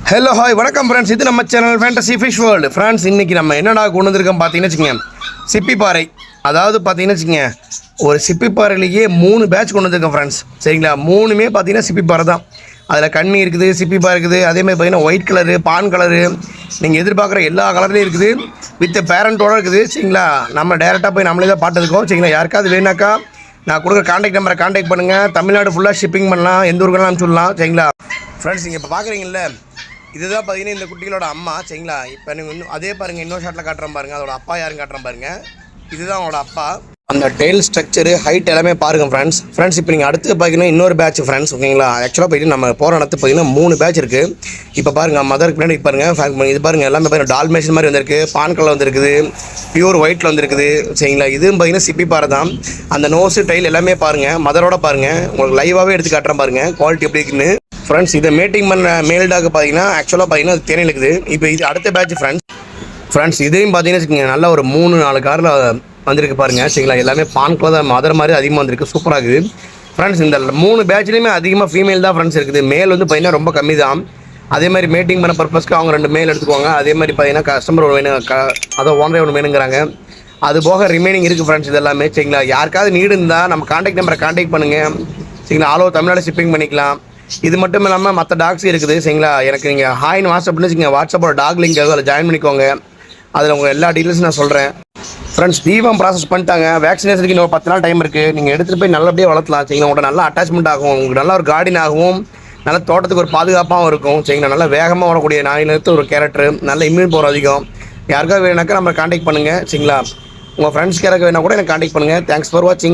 Hello hi வணக்கம் friends, இது நம்ம channel fantasy fish world. Friends, இன்றைக்கி நம்ம என்னடா கொண்டு வந்திருக்கோம் பார்த்தீங்கன்னு வச்சுக்கோங்க, சிப்பி பாறை. அதாவது பார்த்தீங்கன்னு வச்சுக்கோங்க, ஒரு சிப்பி பாறையிலேயே 3 பேட்ச் கொண்டு வந்திருக்கோம் ஃப்ரெண்ட்ஸ். சரிங்களா, 3மே பார்த்தீங்கன்னா சிப்பி பாறை தான். அதில் கண்ணி இருக்குது, சிப்பி பாறை இருக்குது, அதேமாதிரி பார்த்தீங்கன்னா ஒயிட் கலரு, பான் கலரு, நீங்கள் எதிர்பார்க்குற எல்லா கலர்லேயும் இருக்குது, வித் பேரண்ட்டோடு இருக்குது. சரிங்களா, நம்ம டேரெக்டாக போய் நம்மளே தான் பார்த்துருக்கோம். சரிங்களா, யாருக்காவது வேணாக்கா நான் கொடுக்குற கான்டாக்ட் நம்பரை கான்டாக்ட் பண்ணுங்கள். தமிழ்நாடு ஃபுல்லாக ஷிப்பிங் பண்ணலாம், எந்த ஊருக்கெல்லாம் அனுப்பிச்சுடலாம். சரிங்களா ஃப்ரெண்ட்ஸ், நீங்கள் இப்போ பார்க்குறீங்கள, இதுதான் பார்த்தீங்கன்னா இந்த குட்டிகளோட அம்மா. சரிங்களா, இப்போ நீங்கள் இன்னும் அதே பாருங்கள், இன்னொரு ஷாட்டில் காட்டுறேன் பாருங்கள், அதோட அப்பா யாருன்னு காட்டுறேன் பாருங்கள். இதுதான் அவனோட அப்பா. அந்த டெயில் ஸ்ட்ரக்சரு, ஹைட் எல்லாமே பாருங்கள் ஃப்ரெண்ட்ஸ். இப்போ நீங்கள் அடுத்து பார்த்தீங்கன்னா இன்னொரு பேட்ச் ஃப்ரெண்ட்ஸ். ஓகேங்களா, ஆக்சுவலாக போய்ட்டு நம்ம போகிற இடத்து பார்த்தீங்கன்னா 3 பேட்ச் இருக்குது. இப்போ பாருங்கள், மதருக்கு பின்னாடி பாருங்கள், இது பாருங்கள், எல்லாமே பாருங்கள் டால்மேஷன் மாதிரி வந்திருக்கு, பான் கலர் வந்திருக்குது, பியூர் ஒயிட்டில் வந்திருக்குது. சரிங்களா, இதுவும் பார்த்தீங்கன்னா சிப்பி பாறை தான். அந்த நோஸு டைல் எல்லாமே பாருங்கள், மதரோட பாருங்கள், உங்களுக்கு லைவாகவே எடுத்து காட்டுறேன் பாருங்கள், குவாலிட்டி எப்படி இருக்குன்னு. ஃப்ரெண்ட்ஸ், இதை மேட்டிங் பண்ண மேல் டாக் பார்த்தீங்கன்னா ஆக்சுவலாக பார்த்தீங்கன்னா அது தேனில் இருக்குது. இப்போ இது அடுத்த பேட்ச் ஃப்ரெண்ட்ஸ். இதையும் பார்த்தீங்கன்னா வச்சுக்கோங்க, நல்லா ஒரு 3-4 காரில் வந்திருக்கு பாருங்கள். சரிங்களா, எல்லாமே பான் கலர் மதர் மாதிரி அதிகமாக வந்திருக்கு, சூப்பராக இருக்குது ஃப்ரெண்ட்ஸ். இந்த 3 பேட்ச்லேயுமே அதிகமாக ஃபீமேல் தான் ஃப்ரெண்ட்ஸ் இருக்குது. மேல் வந்து பார்த்தீங்கன்னா ரொம்ப கம்மி தான். அதே மாதிரி மேட்டிங் பண்ண பர்பஸ்க்கு அவங்க 2 மேல் எடுத்துக்குவாங்க. அதே மாதிரி பார்த்தீங்கன்னா கஸ்டமர் வேணும், அதை ஓனரே ஒன்று வேணுங்கிறாங்க. அது போக ரிமைனிங் இருக்குது ஃப்ரெண்ட்ஸ், இது எல்லாமே. சரிங்களா, யாருக்காவது நீடு இருந்தால் நம்ம கான்டாக்ட் நம்பரை கான்டாக்ட் பண்ணுங்கள். சரிங்களா, ஆல் ஓவர் தமிழ்நாடு ஷிப்பிங் பண்ணிக்கலாம். இது மட்டும் இல்லாமல் மற்ற டாக்ஸ் இருக்குது. சரிங்களா, எனக்கு நீங்கள் ஹாய்னு வாட்ஸ்அப்னு வச்சுக்கோங்க, வாட்ஸ்அப்போட டாக் லிங்க் அதில் ஜாயின் பண்ணிக்கோங்க. அதில் உங்கள் எல்லா டீட்டெயில்ஸும் நான் சொல்கிறேன் ஃப்ரெண்ட்ஸ். தீவம் ப்ராசஸ் பண்ணிட்டாங்க, வேக்சினேஷனுக்கு இன்னும் 10 நாள் டைம் இருக்குது. நீங்கள் எடுத்துகிட்டு போய் நல்லபடியாக வளர்த்தலாம். சரிங்களா, உங்களோட நல்ல அட்டாச்மெண்ட் ஆகும், உங்களுக்கு நல்ல ஒரு கார்டன் ஆகும், நல்ல தோட்டத்துக்கு ஒரு பாதுகாப்பாகவும் இருக்கும். சரிங்களா, நல்லா வேகமாக வரக்கூடிய நாயிலிருந்து ஒரு கேரக்டர், நல்ல இம்யூன் பவர் அதிகம். யாருக்காவது வேணாக்கா நம்ம கான்டாக்ட் பண்ணுங்கள். சரிங்களா, உங்கள் ஃப்ரெண்ட்ஸ்க்கு யாராவது வேணால் கூட எனக்கு கான்டாக்ட் பண்ணுங்கள். தேங்க்ஸ் ஃபார் வாட்சிங்.